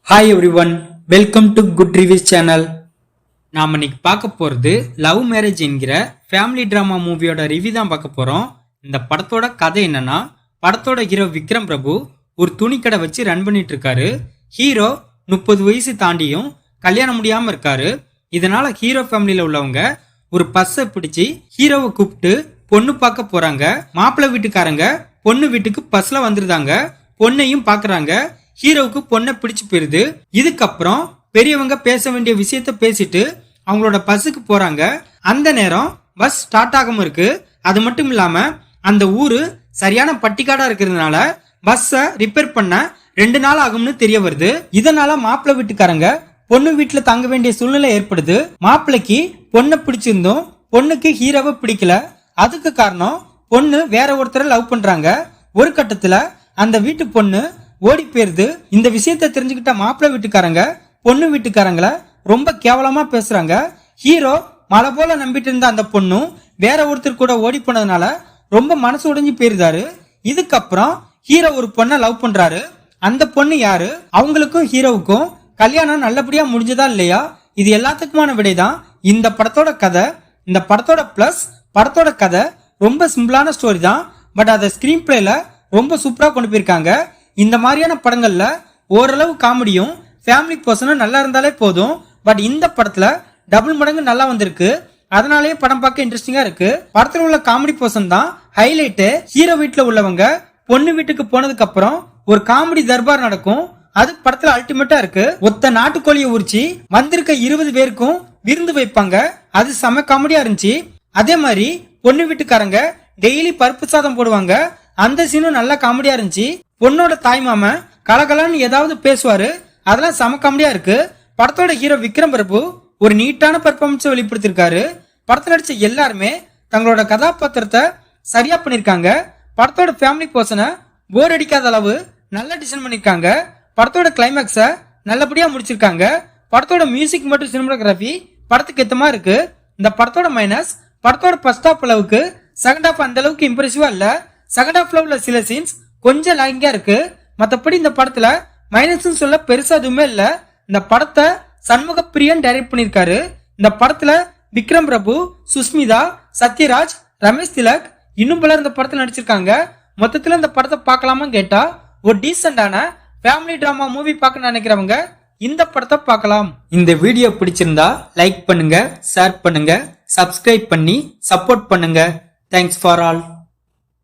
Hi everyone, welcome to good reviews channel. நாம் இன்னைக்கு பார்க்க போகிறது லவ் மேரேஜ் என்கிற ஃபேமிலி ட்ராமா மூவியோட ரிவ்யூ தான் பார்க்க போகிறோம். இந்த படத்தோட கதை என்னன்னா, படத்தோட ஹீரோ விக்ரம் பிரபு ஒரு துணிக்கடை வச்சு ரன் பண்ணிட்டு இருக்காரு. ஹீரோ 30 வயசு தாண்டியும் கல்யாணம் முடியாமல் இருக்காரு. இதனால ஹீரோ ஃபேமிலியில் உள்ளவங்க ஒரு பஸ்ஸை பிடிச்சி ஹீரோவை கூப்பிட்டு பொண்ணு பார்க்க போறாங்க. மாப்பிள்ளை வீட்டுக்காரங்க பொண்ணு வீட்டுக்கு பஸ்ல வந்துருந்தாங்க. பொண்ணையும் பாக்குறாங்க. ஹீரோவுக்கு பொண்ணை பிடிச்சு போயிருது. இதுக்கப்புறம் பெரியவங்க பேச வேண்டிய விஷயத்த பேசிட்டு அவங்களோட பஸ்ஸுக்கு போறாங்க. அந்த நேரம் பஸ் ஸ்டார்ட் ஆகாம இருக்கு. அது மட்டும் இல்லாம அந்த ஊரு சரியான பட்டிக்காடா இருக்கிறதுனால பஸ்ஸை ரிப்பேர் பண்ண 2 நாள் ஆகும்னு தெரிய வருது. இதனால மாப்பிள்ளை வீட்டுக்காரங்க பொண்ணு வீட்டுல தங்க வேண்டிய சூழ்நிலை ஏற்படுது. மாப்பிள்ளைக்கு பொண்ணை பிடிச்சிருந்தோம், பொண்ணுக்கு ஹீரோவை பிடிக்கல. அதுக்கு காரணம் பொண்ணு வேற ஒருத்தரை லவ் பண்றாங்க. ஒரு கட்டத்துல அந்த வீட்டு பொண்ணு ஓடி போயிருது. இந்த விஷயத்த தெரிஞ்சுக்கிட்ட மாப்பிள்ளை வீட்டுக்காரங்க பொண்ணு வீட்டுக்காரங்கள ரொம்ப கேவலமா பேசுறாங்க. ஹீரோ மலை போல நம்பிட்டு இருந்த அந்த பொண்ணும் வேற ஒருத்தர் கூட ஓடி போனதுனால ரொம்ப மனசு உடைஞ்சு போயிருந்தாரு. இதுக்கப்புறம் ஹீரோ ஒரு பொண்ணை லவ் பண்றாரு. அந்த பொண்ணு யாரு, அவங்களுக்கும் ஹீரோவுக்கும் கல்யாணம் நல்லபடியா முடிஞ்சதா இல்லையா, இது எல்லாத்துக்குமான விடைதான் இந்த படத்தோட கதை. இந்த படத்தோட பிளஸ் படத்தோட கதை ரொம்ப சிம்பிளான ஸ்டோரி தான். பட் அதை ஸ்கிரீன் பிளேல ரொம்ப சூப்பரா கொண்டு போயிருக்காங்க. இந்த மாதிரியான படங்கள்ல ஓரளவு காமெடியும் ஃபேமிலி பர்சனும் நல்லா இருந்தாலே போதும். பட் இந்த படத்துல டபுள் மடங்கு நல்லா வந்திருக்கு. அதனாலேயே படம் பார்க்க இன்ட்ரெஸ்டிங்கா இருக்கு. படத்துல உள்ள காமெடி பர்சன் தான் ஹைலைட்டு. ஹீரோ வீட்டுல உள்ளவங்க பொண்ணு வீட்டுக்கு போனதுக்கு அப்புறம் ஒரு காமெடி தர்பார் நடக்கும். அது படத்துல அல்டிமேட்டா இருக்கு. ஒத்த நாட்டுக்கோழியை உரிச்சு வந்திருக்க 20 பேருக்கும் விருந்து வைப்பாங்க. அது செம காமெடியா இருந்துச்சு. அதே மாதிரி பொண்ணு வீட்டுக்காரங்க டெய்லி பருப்பு சாதம் போடுவாங்க. அந்த சீனும் நல்லா காமெடியா இருந்துச்சு. பொண்ணோட தாய் மாமன் கலகலன்னு ஏதாவது பேசுவாரு. அதெல்லாம் செம காமெடியா இருக்கு. படத்தோட ஹீரோ விக்ரம் பிரபு ஒரு நீட்டான பெர்ஃபார்மன்ஸ் வெளிப்படுத்திருக்காரு. படத்துல நடிச்ச எல்லாருமே தங்களோட கதாபாத்திரத்தை சரியா பண்ணிருக்காங்க. படத்தோட ஃபேமிலி பர்சனை போர் அடிக்காத அளவு நல்லா டிசைன் பண்ணிருக்காங்க. படத்தோட கிளைமேக்ஸை நல்லபடியா முடிச்சிருக்காங்க. படத்தோட மியூசிக் மற்றும் சினிமாட்டோகிராஃபி படத்துக்கு ஏத்தமா இருக்கு. இந்த படத்தோட மைனஸ், படத்தோட ஃபர்ஸ்ட் ஹாஃப் அளவுக்கு செகண்ட் ஹாஃப் அந்த அளவுக்கு இம்ப்ரெசிவா இல்ல. செகண்ட் ஹாஃப்ல உள்ள சில சீன்ஸ் கொஞ்சம் லாங்கிங்கா இருக்கு. மற்றபடி இந்த படத்துல மைனஸ் சொல்ல பெருசா எதுவுமே இல்ல. இந்த படத்தை சண்முக பிரியன் டைரக்ட் பண்ணிருக்காரு. இந்த படத்துல விக்ரம் பிரபு, சுஸ்மிதா, சத்யராஜ், ரமேஷ் திலக் இன்னும் பலர் இந்த படத்துல நடிச்சிருக்காங்க. மொத்தத்துல இந்த படத்தை பார்க்கலாமா கேட்டா ஒரு டீசென்டான ஃபேமிலி டிராமா மூவி பார்க்க நினைக்கிறவங்க இந்த படத்தை பார்க்கலாம். இந்த வீடியோ பிடிச்சிருந்தா லைக் பண்ணுங்க, ஷேர் பண்ணுங்க, சப்ஸ்கிரைப் பண்ணி சப்போர்ட் பண்ணுங்க. Thanks for all.